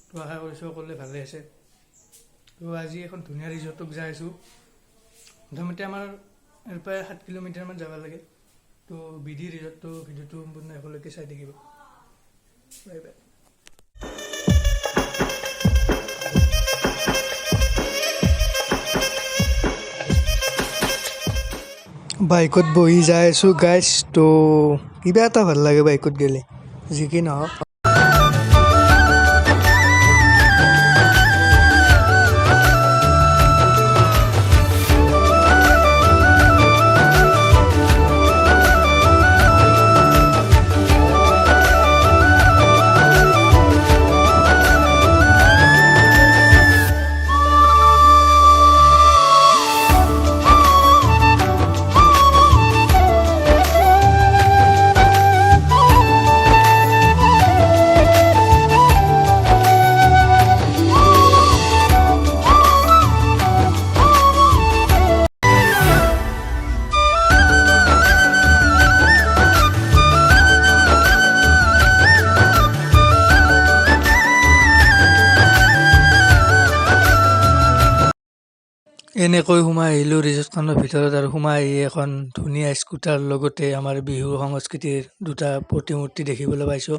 তো আশা কৰিছোঁ সকলোৱে ভালে আছে। তো আজি এখন ধুনীয়া ৰিজৰ্টত যাই আছোঁ। প্ৰথমতে আমাৰ ইয়াৰ পৰা 7 কিলোমিটাৰমান যাব লাগে। তো BD ৰিজৰ্টটো ভিডিঅ'টো সম্পূৰ্ণ শেষলৈকে চাই থাকিব। Bye bye. বাইকত বহি যাই আছোঁ গাইজ। তো কিবা এটা ভাল লাগে বাইকত গ'লে, যি কি নহওক। এনেকৈ সোমাই আহিলোঁ ৰিজৰ্টখনৰ ভিতৰত, আৰু সোমাই আহি এখন ধুনীয়া স্কুটাৰ লগতে আমাৰ বিহুৰ সংস্কৃতিৰ দুটা প্ৰতিমূৰ্তি দেখিবলৈ পাইছোঁ।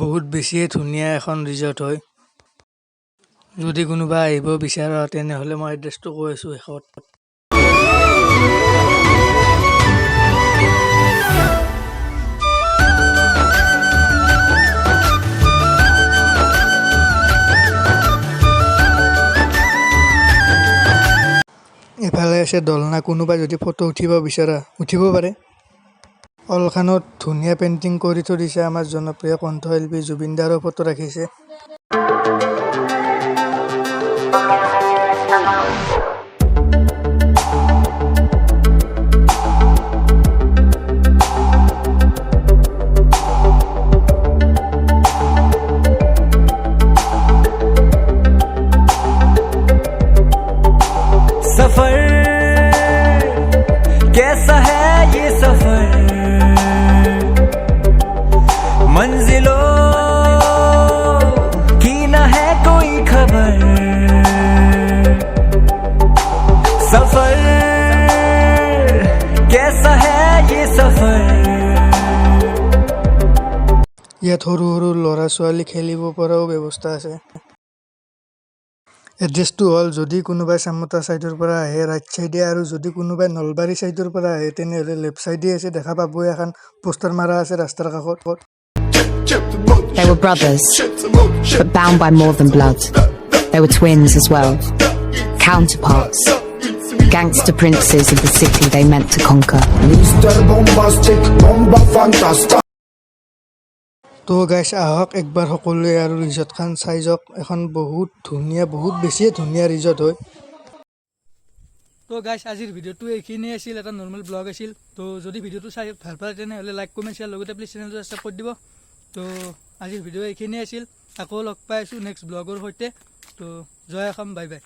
বহুত বেছিয়ে ধুনীয়া এখন ৰিজৰ্ট হয়। যদি কোনোবা আহিব বিচাৰা তেনেহ'লে মই এড্ৰেছটো কৈ আছোঁ শেষত। এফালে আছে দলনা, কোনোবাই যদি ফটো উঠিব বিচাৰা উঠিব পাৰে। অলখানত ধুনীয়া পেইণ্টিং কৰি থৈ দিছে, আমাৰ জনপ্ৰিয় কণ্ঠশিল্পী জুবিন দাৰো ফটো ৰাখিছে। सफर कैसा है ये सफर, मंजिलों की न है कोई खबर। सफर कैसा है ये सफर। ইয়াত সৰু সৰু ল'ৰা ছোৱালী খেলিব পৰাও ব্যৱস্থা আছে। এড্ৰেছটো হ'ল, যদি কোনোবাই চামতা ছাইডৰ পৰা আহে ৰাইট ছাইডে, আৰু যদি কোনোবাই নলবাৰী ছাইডৰ পৰা আহে তেনেহ'লে লেফ্ট ছাইডে আছে। দেখা পাবই, এখন পোষ্টাৰ মাৰা আছে ৰাস্তাৰ কাষত। They were brothers, but bound by more than blood. They were twins as well, counterparts, gangster princes of the city they meant to conquer. Mr. Bombastic, bomba fantastic. তো গাইছ, আহক একবাৰ সকলোৱে আৰু ৰিজৰ্টখন চাই যাওক। এখন বহুত ধুনীয়া, বহুত বেছিয়ে ধুনীয়া ৰিজৰ্ট হয়। তো গাইছ, আজিৰ ভিডিঅ'টো এইখিনিয়ে আছিল, এটা নৰ্মেল ব্লগ আছিল। তো যদি ভিডিঅ'টো চাই ভাল পায় তেনেহ'লে লাইক কমেণ্ট শ্বেয়াৰ, লগতে প্লিজ চেনেলটো ছাবস্ক্ৰাইব কৰি দিব। তো আজিৰ ভিডিঅ' এইখিনিয়ে আছিল, আকৌ লগ পাই আছোঁ নেক্সট ব্লগৰ সৈতে। তো জয় অসম, বাই বাই।